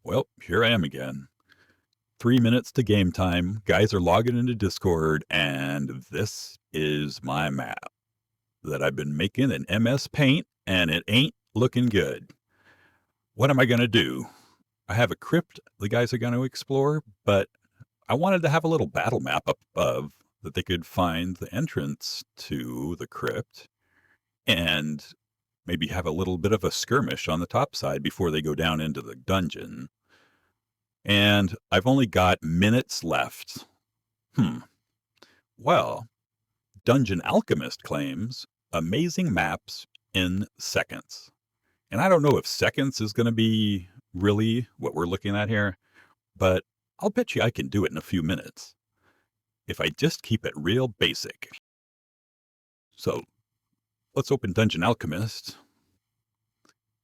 Well, here I am again. 3 minutes to game time. Guys are logging into Discord, and this is my map that I've been making in MS Paint, and it ain't looking good. What am I going to do? I have a crypt the guys are going to explore, but I wanted to have a little battle map up above that they could find the entrance to the crypt and maybe have a little bit of a skirmish on the top side before they go down into the dungeon. And I've only got minutes left. Well, Dungeon Alchemist claims amazing maps in seconds. And I don't know if seconds is going to be really what we're looking at here, but I'll bet you I can do it in a few minutes if I just keep it real basic. So let's open Dungeon Alchemist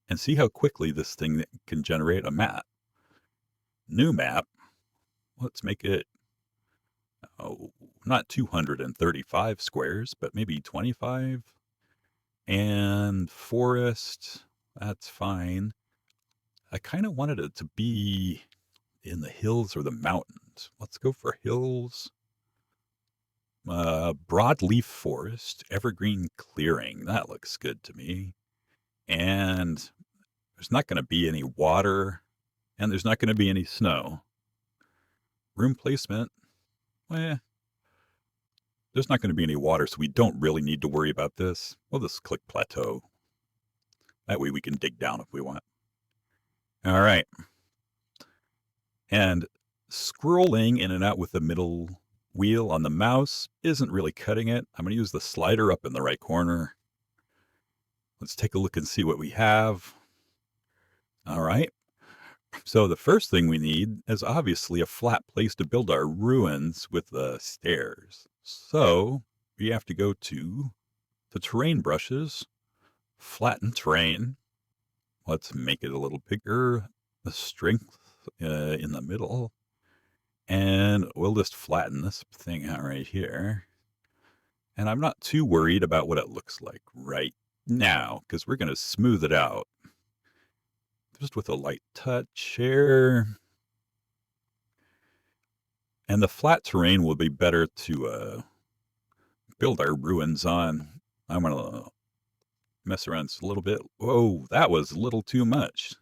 and see how quickly this thing can generate a map. New map. Let's make it, not 235 squares, but maybe 25. And forest, that's fine. I kind of wanted it to be in the hills or the mountains. Let's go for hills. Broadleaf forest, evergreen clearing. That looks good to me. And there's not going to be any water, and there's not going to be any snow. Room placement, there's not going to be any water, so we don't really need to worry about this. We'll just click plateau. That way we can dig down if we want. All right. And scrolling in and out with the middle wheel on the mouse isn't really cutting it. I'm going to use the slider up in the right corner. Let's take a look and see what we have. All right. So the first thing we need is obviously a flat place to build our ruins with the stairs. So we have to go to the terrain brushes, flatten terrain. Let's make it a little bigger, the strength in the middle. And we'll just flatten this thing out right here. And I'm not too worried about what it looks like right now, because we're going to smooth it out. Just with a light touch here. And the flat terrain will be better to build our ruins on. I'm going to mess around just a little bit. Whoa, that was a little too much.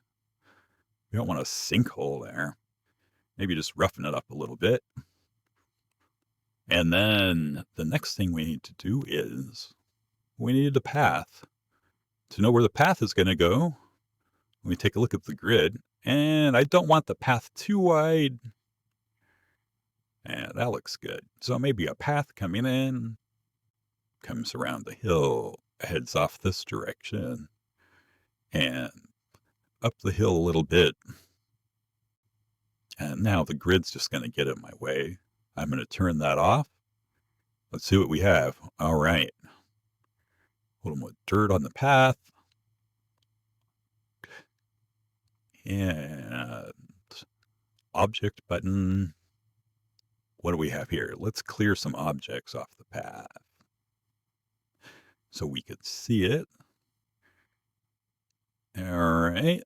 We don't want a sinkhole there. Maybe just roughen it up a little bit. And then the next thing we need to do is we need a path. To know where the path is going to go, we take a look at the grid, and I don't want the path too wide. And that looks good. So maybe a path coming in, comes around the hill, heads off this direction, and up the hill a little bit. And now the grid's just going to get in my way. I'm going to turn that off. Let's see what we have. All right. A little more dirt on the path. And object button. What do we have here? Let's clear some objects off the path so we could see it. All right.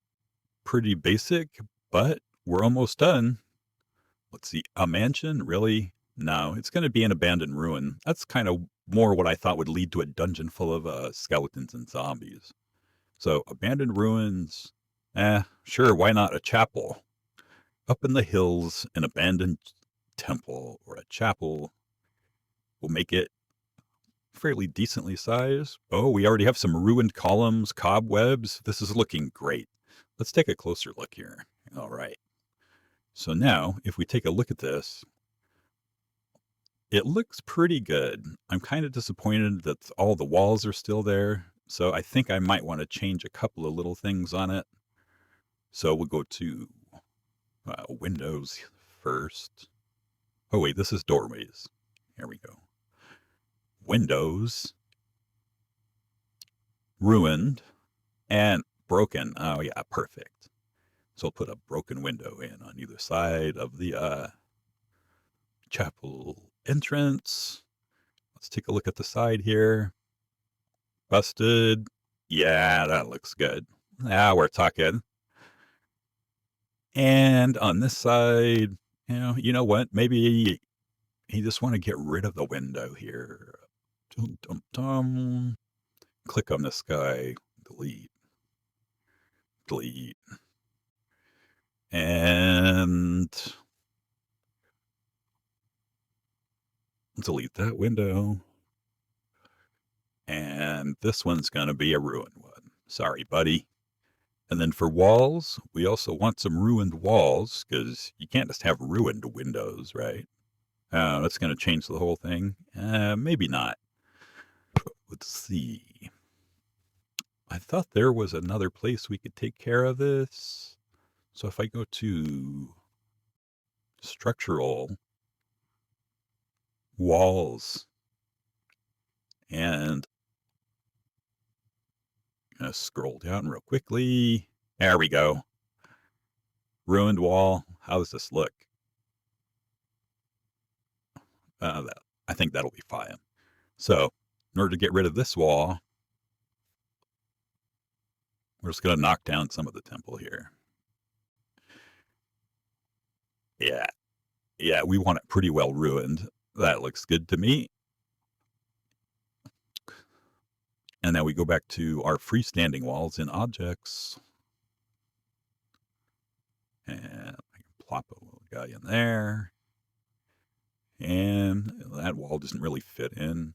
Pretty basic, but we're almost done. Let's see. A mansion? Really? No, it's going to be an abandoned ruin. That's kind of more what I thought would lead to a dungeon full of skeletons and zombies. So abandoned ruins. Sure, why not a chapel? Up in the hills, an abandoned temple or a chapel will make it fairly decently sized. Oh, we already have some ruined columns, cobwebs. This is looking great. Let's take a closer look here. All right. So now, if we take a look at this, it looks pretty good. I'm kind of disappointed that all the walls are still there. So I think I might want to change a couple of little things on it. So we'll go to windows first. Oh, wait, this is doorways. Here we go. Windows. Ruined. And broken. Oh, yeah, perfect. So I'll put a broken window in on either side of the chapel entrance. Let's take a look at the side here. Busted. Yeah, that looks good. Now we're talking. And And on this side, you know what? Maybe you just want to get rid of the window here. Dum, dum, dum. Click on this guy. Delete. Delete. And delete that window. And this one's going to be a ruined one. Sorry, buddy. And then for walls, we also want some ruined walls, because you can't just have ruined windows, right? That's going to change the whole thing. Maybe not. Let's see. I thought there was another place we could take care of this. So if I go to structural walls and scroll down real quickly. There we go. Ruined wall. How does this look? I think that'll be fine. So in order to get rid of this wall, we're just going to knock down some of the temple here. Yeah, we want it pretty well ruined. That looks good to me. And now we go back to our freestanding walls in objects. And I can plop a little guy in there. And that wall doesn't really fit in.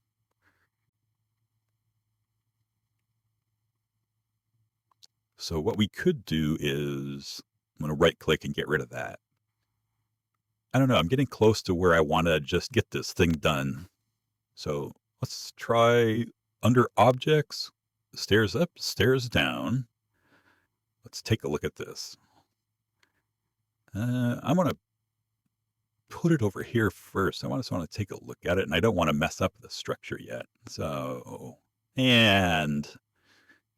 So what we could do is, I'm going to right click and get rid of that. I don't know, I'm getting close to where I want to just get this thing done. So let's try under objects, stairs up, stairs down. Let's take a look at this. I'm going to put it over here first. I just want to take a look at it, and I don't want to mess up the structure yet. So, and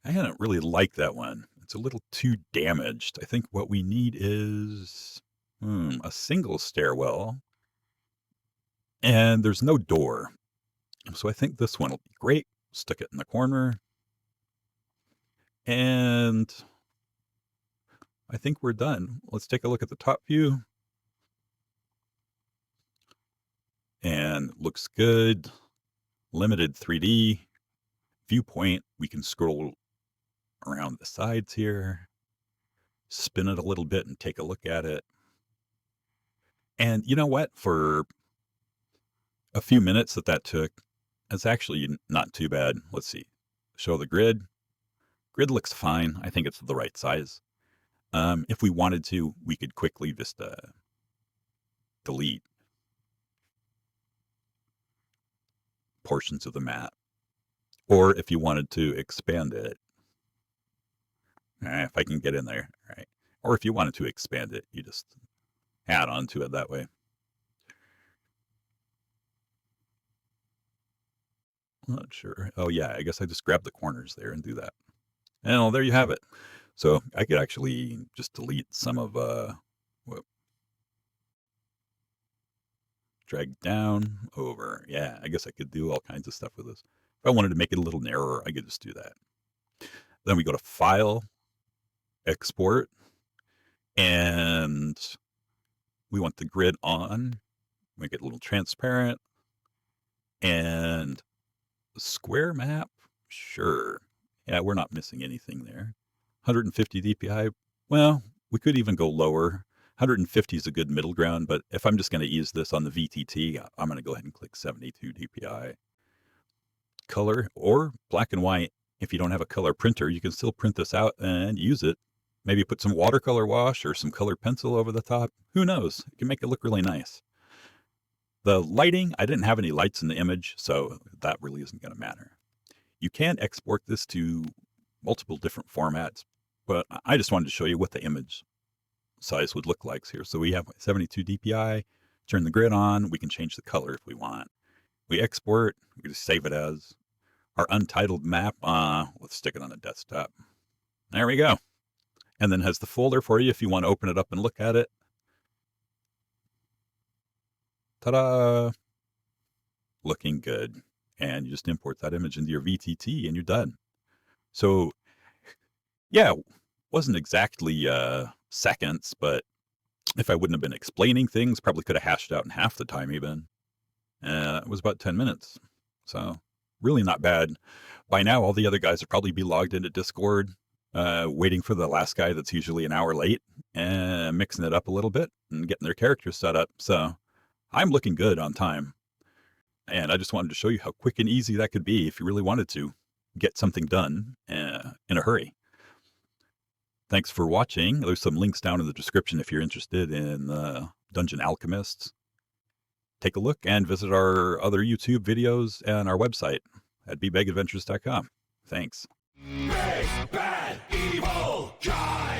I don't really like that one. It's a little too damaged. I think what we need is a single stairwell, and there's no door. So I think this one will be great. Stick it in the corner. And I think we're done. Let's take a look at the top view. And looks good. Limited 3D. Viewpoint, we can scroll around the sides here. Spin it a little bit and take a look at it. And you know what? For a few minutes that took, it's actually not too bad. Let's see. Show the grid. Grid looks fine. I think it's the right size. If we wanted to, we could quickly just delete portions of the map. Or if you wanted to expand it. If I can get in there. All right. Or if you wanted to expand it, you just add on to it that way. I'm not sure. Oh, yeah, I guess I just grab the corners there and do that. And there you have it. So I could actually just delete some of, drag down, over. Yeah, I guess I could do all kinds of stuff with this. If I wanted to make it a little narrower, I could just do that. Then we go to File, Export, and we want the grid on. Make it a little transparent. And square map, sure. Yeah, we're not missing anything there. 150 DPI. Well, we could even go lower. 150 is a good middle ground, but if I'm just going to use this on the VTT, I'm going to go ahead and click 72 DPI. Color or black and white. If you don't have a color printer, you can still print this out and use it. Maybe put some watercolor wash or some colored pencil over the top. Who knows? It can make it look really nice. The lighting, I didn't have any lights in the image, so that really isn't going to matter. You can export this to multiple different formats, but I just wanted to show you what the image size would look like here. So we have 72 DPI, turn the grid on, we can change the color if we want. We export, we can just save it as our untitled map. Let's stick it on a desktop. There we go. And then has the folder for you if you want to open it up and look at it. Ta-da! Looking good. And you just import that image into your VTT and you're done. So, yeah, wasn't exactly seconds, but If I wouldn't have been explaining things, probably could have hashed out in half the time even. It was about 10 minutes. So really not bad. By now, all the other guys would probably be logged into Discord, waiting for the last guy that's usually an hour late, and mixing it up a little bit and getting their characters set up. So I'm looking good on time. And I just wanted to show you how quick and easy that could be if you really wanted to get something done in a hurry. Thanks for watching. There's some links down in the description if you're interested in Dungeon Alchemist. Take a look and visit our other YouTube videos and our website at bebagadventures.com. Thanks. Big, bad, evil guy.